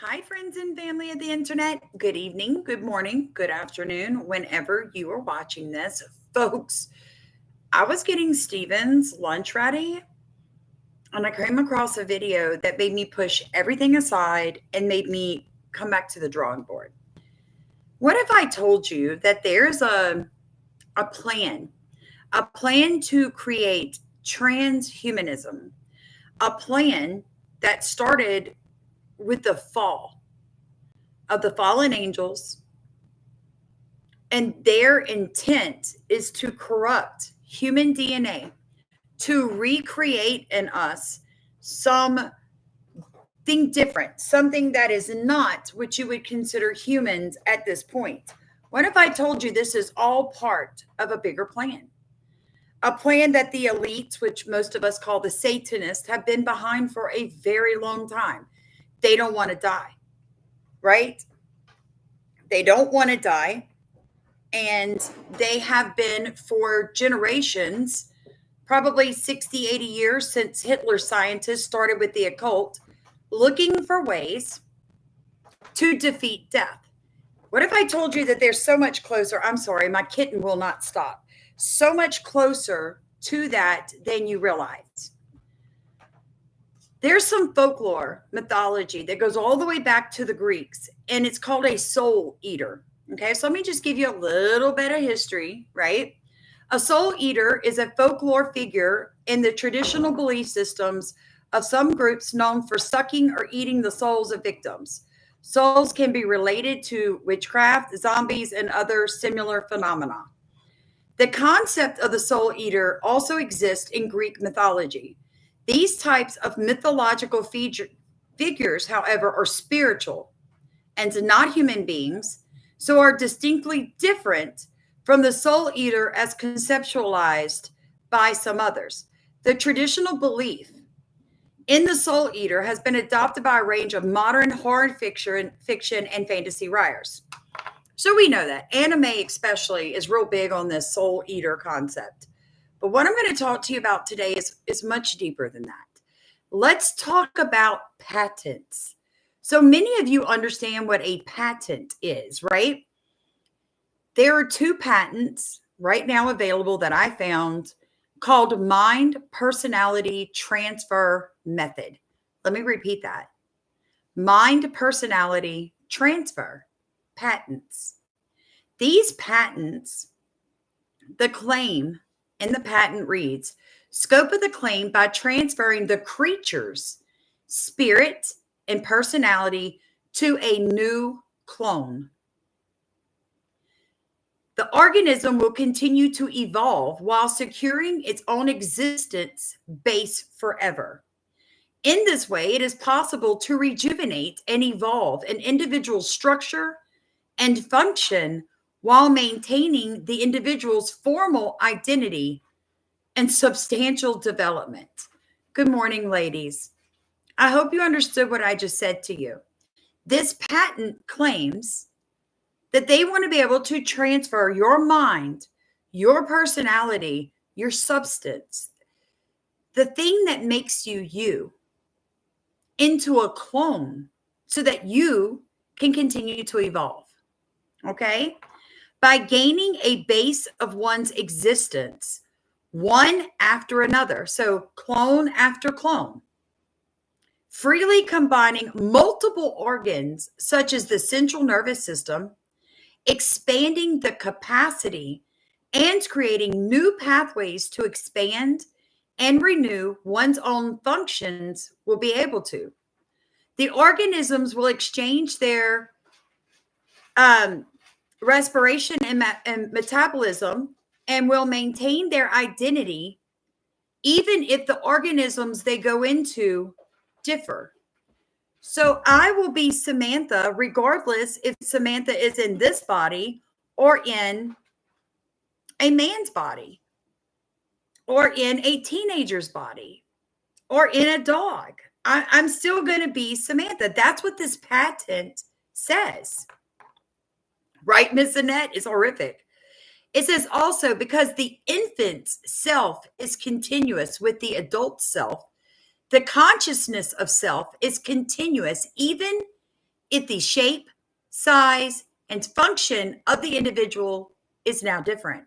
Hi, friends and family of the internet. Good evening, good morning, good afternoon, whenever you are watching this. Folks, I was getting Steven's lunch ready and I came across a video that made me push everything aside and made me come back to the drawing board. What if I told you that there's a plan to create transhumanism, a plan that started with the fall of the fallen angels, and their intent is to corrupt human DNA to recreate in us something different, something that is not what you would consider humans at this point. What if I told you this is all part of a bigger plan? A plan that the elites, which most of us call the Satanists, have been behind for a very long time. They don't want to die, right? They don't want to die. And they have been for generations, probably 60, 80 years since Hitler's scientists started with the occult, looking for ways to defeat death. What if I told you that there's so much closer? I'm sorry, my kitten will not stop. So much closer to that than you realize. There's some folklore mythology that goes all the way back to the Greeks, and it's called a soul eater. Okay, so let me just give you a little bit of history, right? A soul eater is a folklore figure in the traditional belief systems of some groups known for sucking or eating the souls of victims. Souls can be related to witchcraft, zombies, and other similar phenomena. The concept of the soul eater also exists in Greek mythology. These types of mythological figures, however, are spiritual and not human beings, so are distinctly different from the soul eater as conceptualized by some others. The traditional belief in the soul eater has been adopted by a range of modern horror fiction and fantasy writers. So we know that anime, especially, is real big on this soul eater concept. But what I'm going to talk to you about today is much deeper than that. Let's talk about patents. So many of you understand what a patent is, right? There are two patents right now available that I found called mind personality transfer method. Let me repeat that. Mind personality transfer patents. These patents, the claim in the patent reads, scope of the claim by transferring the creature's spirit and personality to a new clone. The organism will continue to evolve while securing its own existence base forever. In this way, it is possible to rejuvenate and evolve an individual's structure and function while maintaining the individual's formal identity and substantial development. Good morning, ladies. I hope you understood what I just said to you. This patent claims that they want to be able to transfer your mind, your personality, your substance, the thing that makes you you, into a clone so that you can continue to evolve. Okay? By gaining a base of one's existence, one after another. So clone after clone. Freely combining multiple organs, such as the central nervous system, expanding the capacity and creating new pathways to expand and renew one's own functions will be able to. The organisms will exchange their respiration and metabolism and will maintain their identity even if the organisms they go into differ. So I will be Samantha regardless if Samantha is in this body or in a man's body or in a teenager's body or in a dog. I'm still going to be Samantha. That's what this patent says. Right, Miss Annette? It's horrific. It says also because the infant's self is continuous with the adult self, the consciousness of self is continuous even if the shape, size, and function of the individual is now different.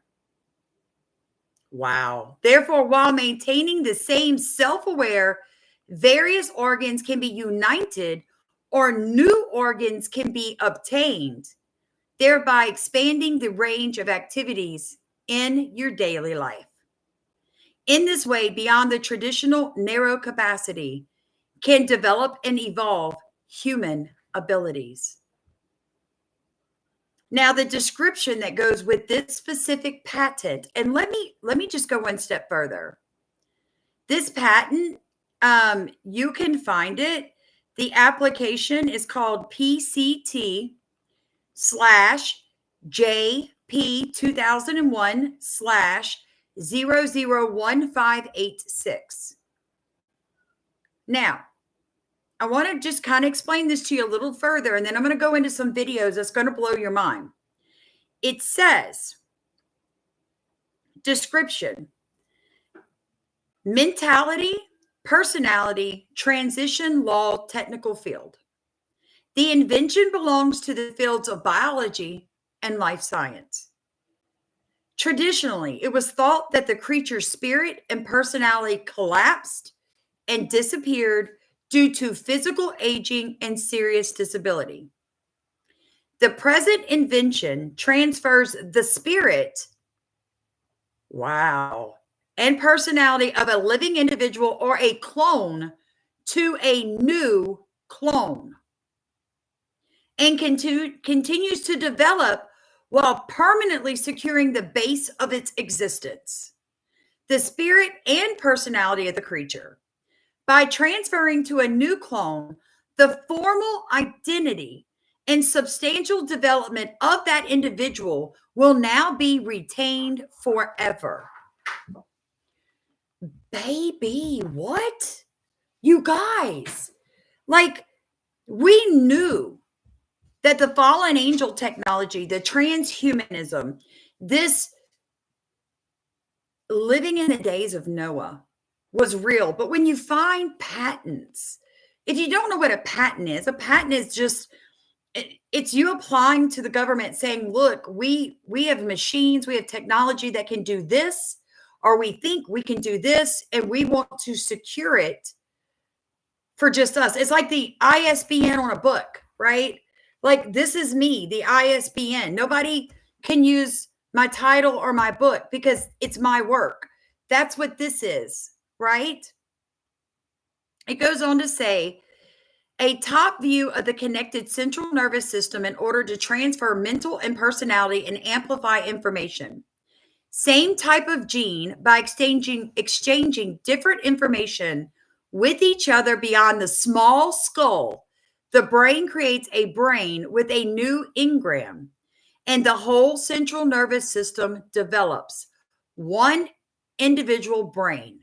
Wow. Therefore, while maintaining the same self aware, various organs can be united or new organs can be obtained, thereby expanding the range of activities in your daily life. In this way, beyond the traditional narrow capacity, can develop and evolve human abilities. Now, the description that goes with this specific patent, and let me just go one step further. This patent, you can find it. The application is called PCT slash JP 2001 slash 001586. Now, I want to just kind of explain this to you a little further, and then I'm going to go into some videos that's going to blow your mind. It says, description, mentality, personality, transition law, technical field. The invention belongs to the fields of biology and life science. Traditionally, it was thought that the creature's spirit and personality collapsed and disappeared due to physical aging and serious disability. The present invention transfers the spirit, wow, and personality of a living individual or a clone to a new clone and continues to develop while permanently securing the base of its existence, the spirit and personality of the creature. By transferring to a new clone, the formal identity and substantial development of that individual will now be retained forever. Baby, what? You guys, like, we knew that the fallen angel technology, the transhumanism, this living in the days of Noah was real. But when you find patents, if you don't know what a patent is just, it's you applying to the government saying, look, we have machines, we have technology that can do this, or we think we can do this, and we want to secure it for just us. It's like the ISBN on a book, right? Like, this is me, the ISBN. Nobody can use my title or my book because it's my work. That's what this is, right? It goes on to say, a top view of the connected central nervous system in order to transfer mental and personality and amplify information. Same type of gene by exchanging different information with each other beyond the small skull. The brain creates a brain with a new engram, and the whole central nervous system develops one individual brain.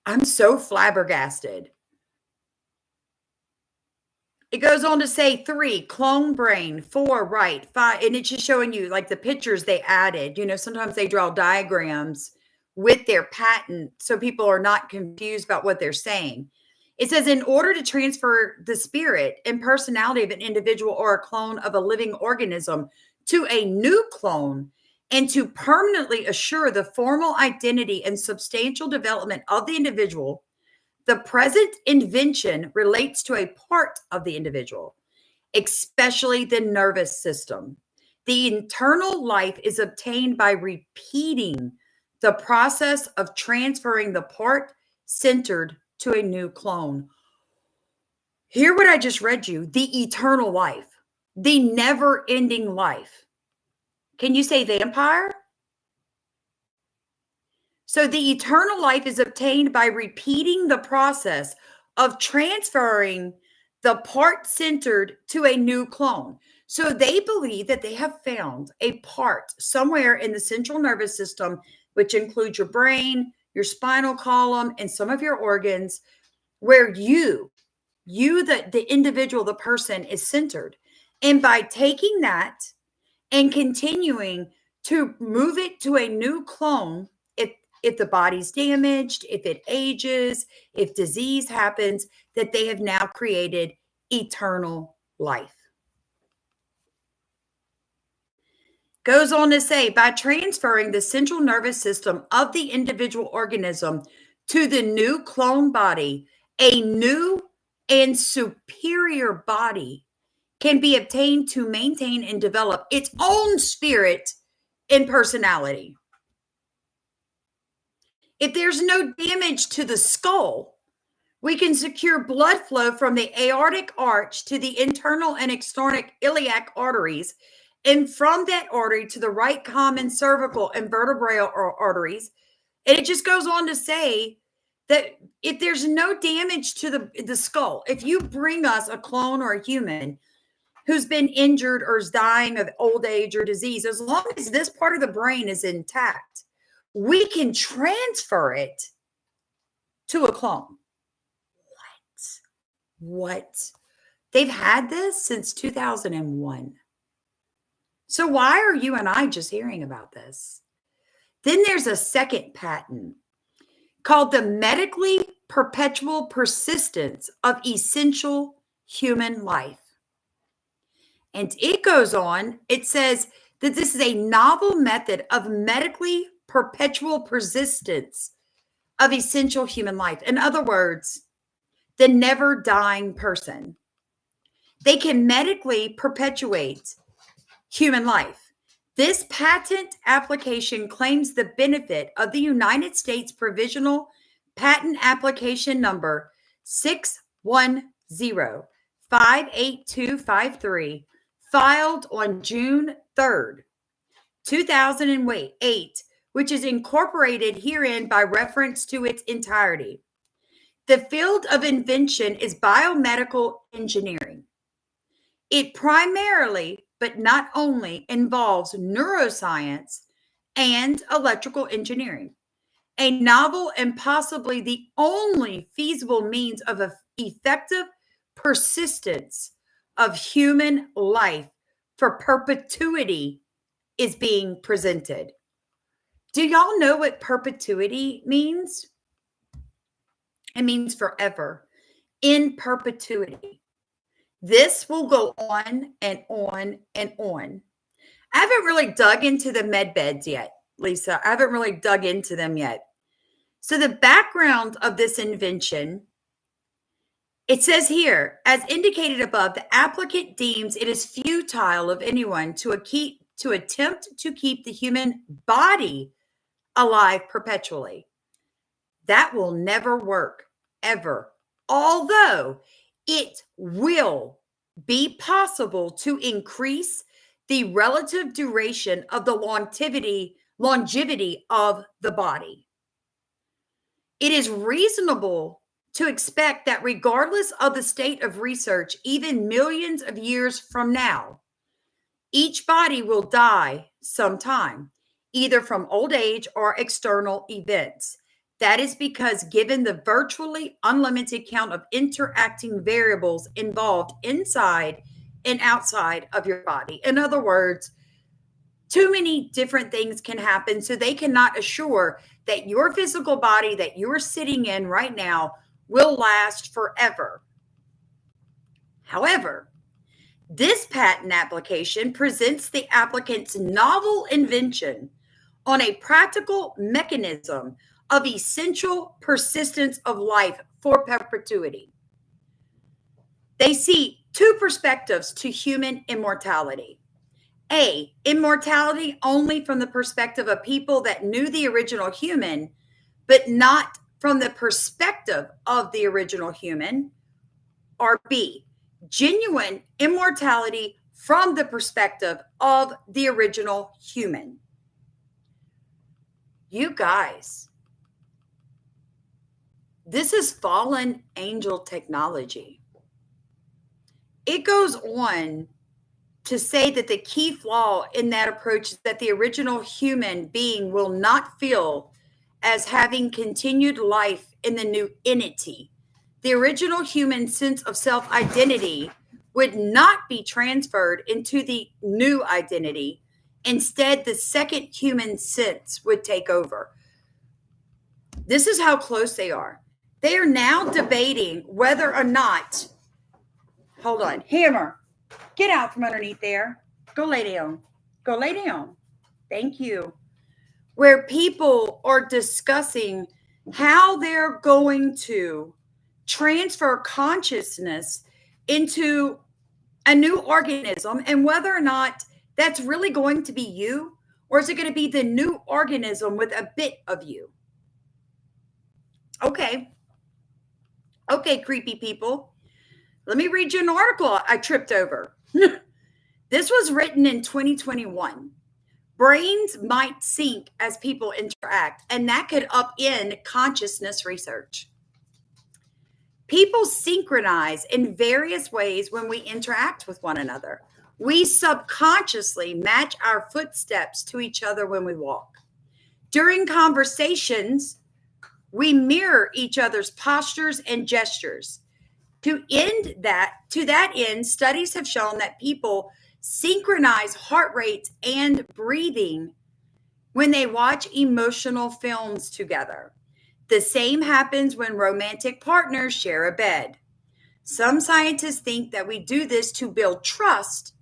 I'm so flabbergasted. It goes on to say 3, clone brain, 4, right, 5, and it's just showing you like the pictures they added. You know, sometimes they draw diagrams with their patent so people are not confused about what they're saying. It says, in order to transfer the spirit and personality of an individual or a clone of a living organism to a new clone, and to permanently assure the formal identity and substantial development of the individual, the present invention relates to a part of the individual, especially the nervous system. The internal life is obtained by repeating the process of transferring the part centered to a new clone. Hear what I just read you: the eternal life, the never-ending life. Can you say vampire? So the eternal life is obtained by repeating the process of transferring the part centered to a new clone. So they believe that they have found a part somewhere in the central nervous system, which includes your brain, your spinal column, and some of your organs, where the individual, the person, is centered. And by taking that and continuing to move it to a new clone, if the body's damaged, if it ages, if disease happens, that they have now created eternal life. Goes on to say, by transferring the central nervous system of the individual organism to the new clone body, a new and superior body can be obtained to maintain and develop its own spirit and personality. If there's no damage to the skull, we can secure blood flow from the aortic arch to the internal and external iliac arteries, and from that artery to the right common cervical and vertebral arteries. And it just goes on to say that if there's no damage to the skull, if you bring us a clone or a human who's been injured or is dying of old age or disease, as long as this part of the brain is intact, we can transfer it to a clone. What? They've had this since 2001. So why are you and I just hearing about this? Then there's a second patent called the medically perpetual persistence of essential human life. And it goes on, it says that this is a novel method of medically perpetual persistence of essential human life. In other words, the never dying person. They can medically perpetuate human life. This patent application claims the benefit of the United States Provisional Patent Application Number 610-58253, filed on June 3rd, 2008, which is incorporated herein by reference to its entirety. The field of invention is biomedical engineering. It primarily, but not only, involves neuroscience and electrical engineering, a novel and possibly the only feasible means of effective persistence of human life for perpetuity is being presented. Do y'all know what perpetuity means? It means forever, in perpetuity. This will go on and on and on. I haven't really dug into the med beds yet, Lisa. I haven't really dug into them yet. So the background of this invention, it says here, as indicated above, the applicant deems it is futile of anyone to attempt to keep the human body alive perpetually. That will never work, ever. Although it will be possible to increase the relative duration of the longevity of the body. It is reasonable to expect that regardless of the state of research, even millions of years from now, each body will die sometime, either from old age or external events. That is because given the virtually unlimited count of interacting variables involved inside and outside of your body. In other words, too many different things can happen, so they cannot assure that your physical body that you're sitting in right now will last forever. However, this patent application presents the applicant's novel invention on a practical mechanism of essential persistence of life for perpetuity. They see two perspectives to human immortality. A, immortality only from the perspective of people that knew the original human, but not from the perspective of the original human. Or B, genuine immortality from the perspective of the original human. You guys, this is fallen angel technology. It goes on to say that the key flaw in that approach is that the original human being will not feel as having continued life in the new entity. The original human sense of self-identity would not be transferred into the new identity. Instead, the second human sense would take over. This is how close they are. They are now debating whether or not, hold on, Hammer, get out from underneath there. Go lay down. Go lay down. Thank you. Where people are discussing how they're going to transfer consciousness into a new organism and whether or not that's really going to be you, or is it going to be the new organism with a bit of you? Okay, creepy people. Let me read you an article I tripped over. This was written in 2021. Brains might sync as people interact, and that could upend consciousness research. People synchronize in various ways when we interact with one another. We subconsciously match our footsteps to each other when we walk. During conversations, we mirror each other's postures and gestures. To that end, studies have shown that people synchronize heart rates and breathing when they watch emotional films together. The same happens when romantic partners share a bed. Some scientists think that we do this to build trust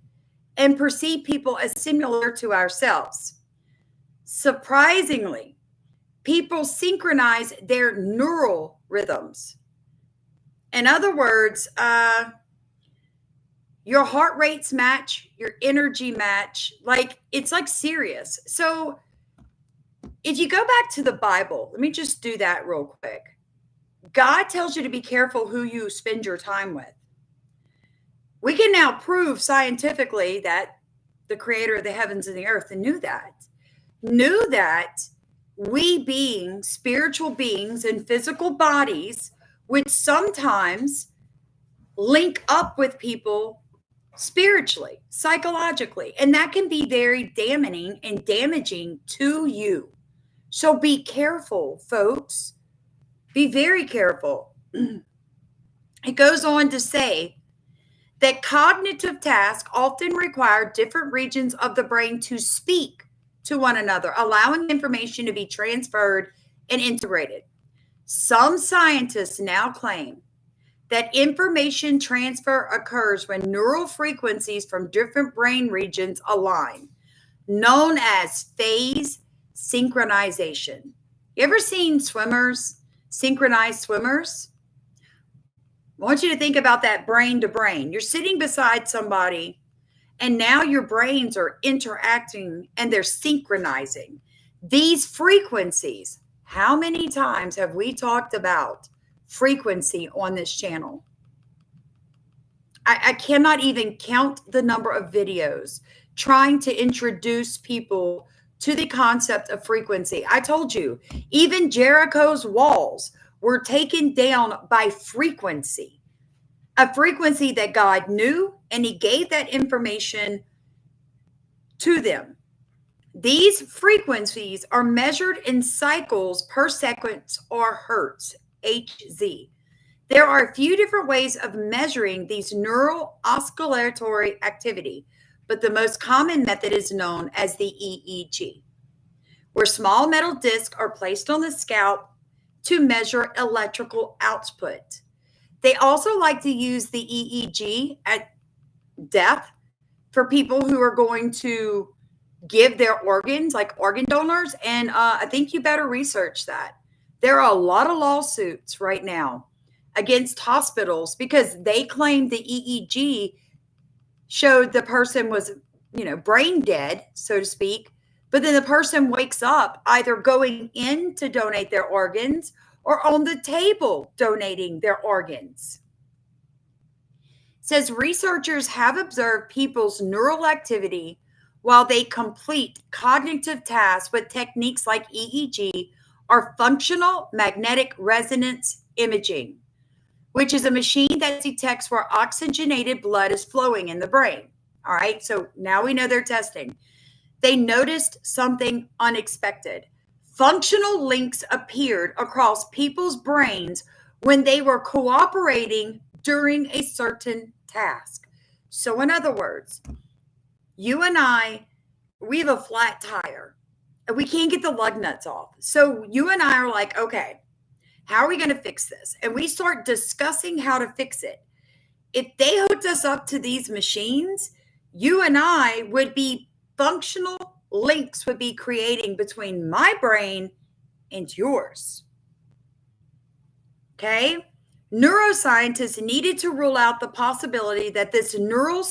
and perceive people as similar to ourselves. Surprisingly, people synchronize their neural rhythms. In other words, your heart rates match, your energy match, it's like serious. So if you go back to the Bible, let me just do that real quick. God tells you to be careful who you spend your time with. We can now prove scientifically that the creator of the heavens and the earth knew that we being spiritual beings in physical bodies would sometimes link up with people spiritually, psychologically, and that can be very damaging and damaging to you. So be careful, folks. Be very careful. It goes on to say that cognitive tasks often require different regions of the brain to speak to one another, allowing information to be transferred and integrated. Some scientists now claim that information transfer occurs when neural frequencies from different brain regions align, known as phase synchronization. You ever seen swimmers, synchronized swimmers? I want you to think about that brain to brain. You're sitting beside somebody, and now your brains are interacting and they're synchronizing. These frequencies, how many times have we talked about frequency on this channel? I cannot even count the number of videos trying to introduce people to the concept of frequency. I told you, even Jericho's walls were taken down by frequency, a frequency that God knew, and he gave that information to them. These frequencies are measured in cycles per second or hertz, Hz. There are a few different ways of measuring these neural oscillatory activity, but the most common method is known as the EEG, where small metal discs are placed on the scalp to measure electrical output. They also like to use the EEG at death for people who are going to give their organs, like organ donors. And I think you better research that. There are a lot of lawsuits right now against hospitals because they claim the EEG showed the person was, brain dead, so to speak. But then the person wakes up either going in to donate their organs or on the table donating their organs. It says researchers have observed people's neural activity while they complete cognitive tasks with techniques like EEG or functional magnetic resonance imaging, which is a machine that detects where oxygenated blood is flowing in the brain. All right, so now we know they're testing. They noticed something unexpected. Functional links appeared across people's brains when they were cooperating during a certain task. So in other words, you and I, we have a flat tire and we can't get the lug nuts off. So you and I are like, okay, How are we going to fix this? And we start discussing how to fix it. If they hooked us up to these machines, you and I would be functional links would be creating between my brain and yours. Okay? Neuroscientists needed to rule out the possibility that this neural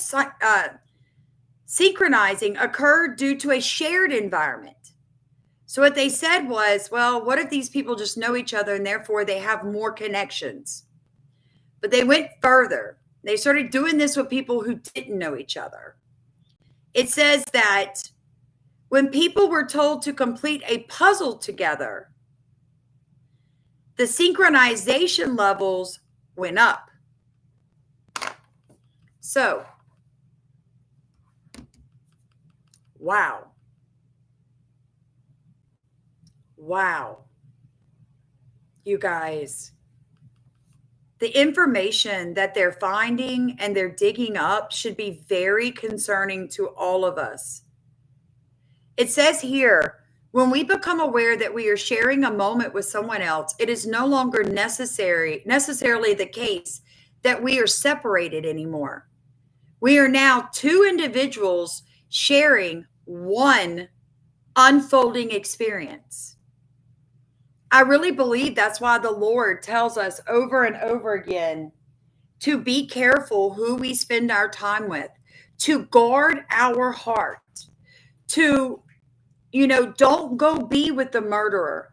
synchronizing occurred due to a shared environment. So what they said was, well, what if these people just know each other and therefore they have more connections? But they went further. They started doing this with people who didn't know each other. It says that when people were told to complete a puzzle together, the synchronization levels went up. So, wow. Wow. You guys, the information that they're finding and they're digging up should be very concerning to all of us. It says here, when we become aware that we are sharing a moment with someone else, it is no longer necessarily the case that we are separated anymore. We are now two individuals sharing one unfolding experience. I really believe that's why the Lord tells us over and over again to be careful who we spend our time with, to guard our heart, to, don't go be with the murderer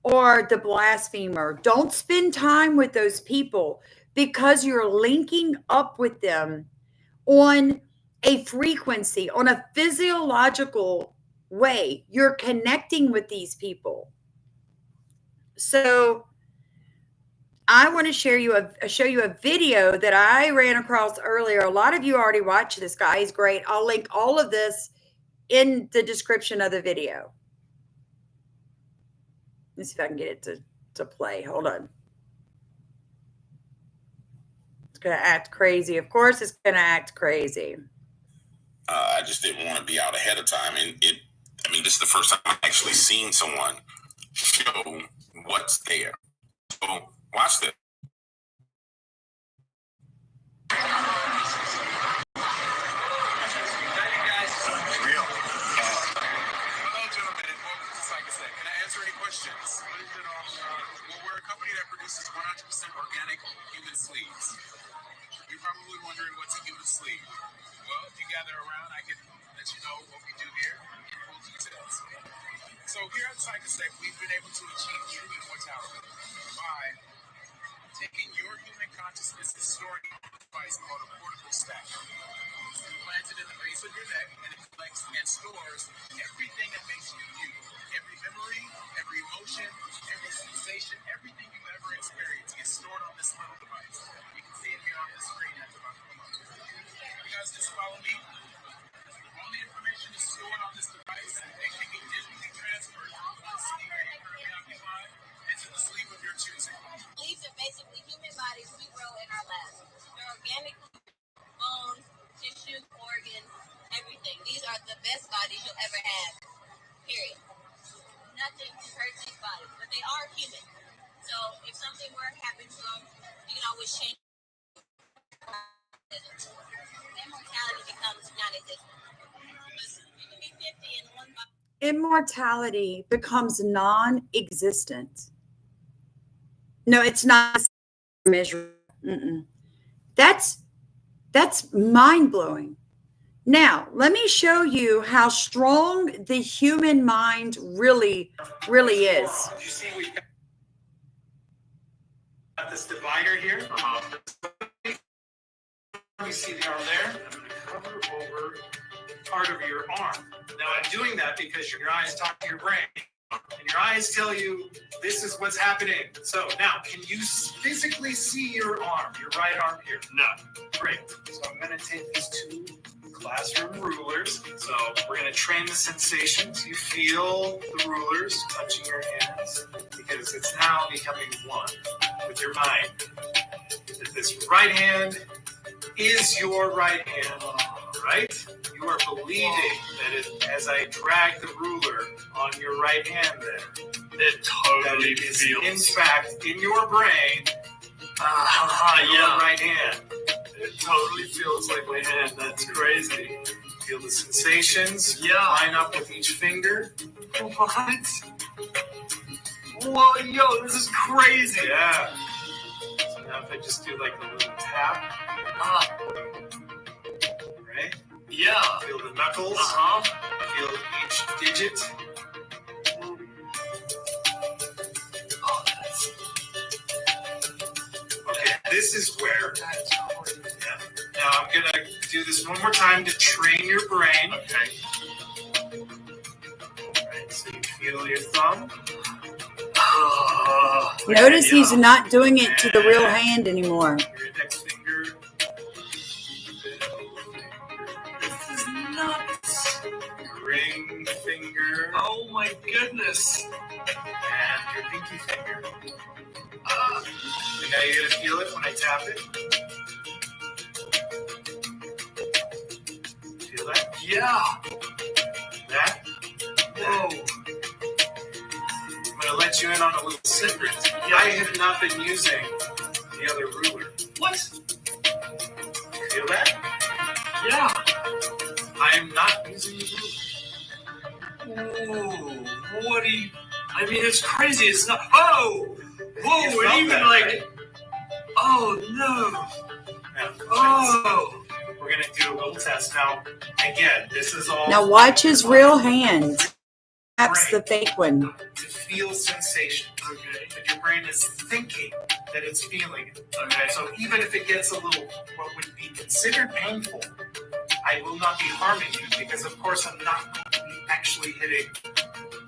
or the blasphemer. Don't spend time with those people because you're linking up with them on a frequency, on a physiological way. You're connecting with these people. So I want to show you a video that I ran across earlier. A lot of you already watched this guy. He's great. I'll link all of this in the description of the video. Let's see if I can get it to play. Hold on. It's going to act crazy. Of course, it's going to act crazy. I just didn't want to be out ahead of time. And this is the first time I've actually seen someone show what's there. So watch this. Well, we're a company that produces 100% organic human sleeves. You're probably wondering what's a human sleeve. Well, if you gather around, I can let you know what we do here in full details. So here at Psychostech, we've been able to achieve true immortality by taking your human consciousness and storing it in a device called a cortical stack. It's implanted in the base of your neck, and it collects and stores everything that makes you you. Every memory, every emotion, every sensation, everything you've ever experienced is stored on this little device. You can see it here on the screen that's about to come up. You guys just follow me. All the information is stored on this device and can be digitally transferred from the sleeve that you currently occupy into the sleeve of your choosing. Sleeves are basically human bodies we grow in our labs. They're organic bones, tissue, organs, everything. These are the best bodies you'll ever have. Period. Nothing can hurt these bodies, but they are human. So if something were to happen to them, you can always change. Immortality becomes non-existent. You can be 50 in one body. Immortality becomes non-existent. No, it's not measurable. That's mind-blowing. Now, let me show you how strong the human mind really is. You see, we got this divider here. You see the arm there? I'm going to cover over part of your arm. Now, I'm doing that because your eyes talk to your brain. And your eyes tell you this is what's happening. So now, can you physically see your arm, your right arm here? No. Great. So I'm going to take these two classroom rulers. So we're going to train the sensations. You feel the rulers touching your hands because it's now becoming one with your mind. That this right hand is your right hand, right? You You are believing that as I drag the ruler on your right hand there, It totally that it is feels. in fact in your brain, your Yeah. right hand. It totally feels like my hand. That's crazy. Feel the sensations Yeah. line up with each finger. What? Whoa, yo, this is crazy. Yeah. So now if I just do like a little tap, right? Yeah. Feel the knuckles. Feel each digit. Oh, that's Okay, this is where. Yeah. Now I'm gonna do this one more time to train your brain. okay. Right, so you feel your thumb. Notice he's not doing it to the real hand anymore. Your index finger. This is nuts. Ring finger. Oh my goodness. And your pinky finger. And now you're gonna feel it when I tap it. Feel that? Yeah. That? Whoa. I'm gonna let you in on a little secret. I have not been using the other ruler. What? Feel that? Yeah. I am not using the ruler. Whoa. What do you... I mean, it's crazy. It's not... Oh! Whoa, You it felt even that, like... right? Oh, no. Now, Oh. we're gonna do a little test. Now, again, this is all Now watch his real hand. Perhaps the fake one. to feel sensation. Okay. But your brain is thinking that it's feeling it. Okay. So even if it gets a little, what would be considered painful, I will not be harming you because, of course, I'm not going to be actually hitting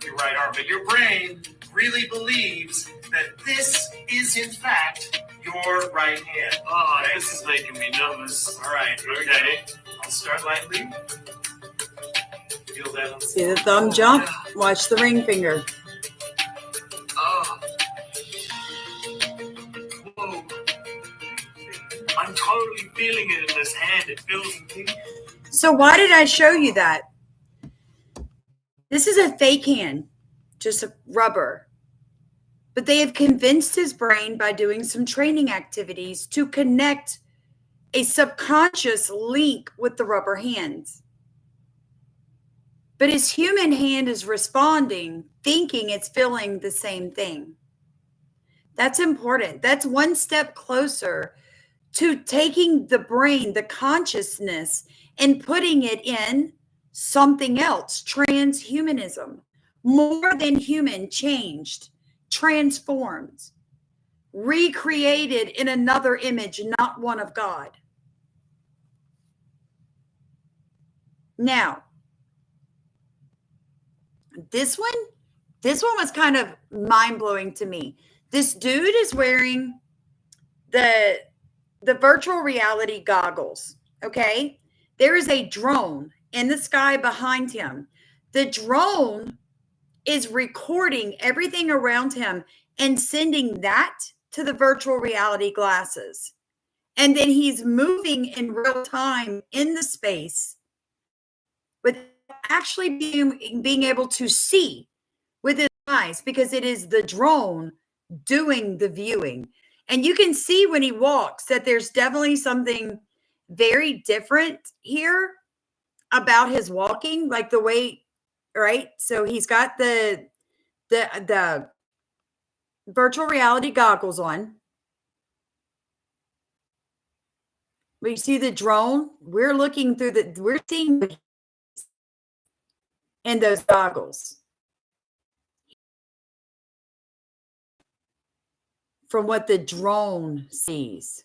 your right arm. But your brain really believes that this is, in fact, your right hand. Oh, this is making me nervous. All right. Here we go. I'll start lightly. Feel that. See the thumb jump? Watch the ring finger. Oh. Whoa. I'm totally feeling it in this hand. It feels... So why did I show you that? This is a fake hand, just a rubber. But they have convinced his brain by doing some training activities to connect a subconscious link with the rubber hands. But his human hand is responding, thinking it's feeling the same thing. That's important. That's one step closer to taking the brain, the consciousness, and putting it in something else. Transhumanism. More than human, changed, transformed, recreated in another image, not one of God. Now, this one was kind of mind-blowing to me. This dude is wearing the virtual reality goggles, okay? There is a drone in the sky behind him. The drone is recording everything around him and sending that to the virtual reality glasses. And then he's moving in real time in the space with actually being able to see with his eyes, because it is the drone doing the viewing. And you can see when he walks that there's definitely something very different here about his walking, like the way, right? So he's got the virtual reality goggles on. We see the drone. We're looking through we're seeing in those goggles from what the drone sees.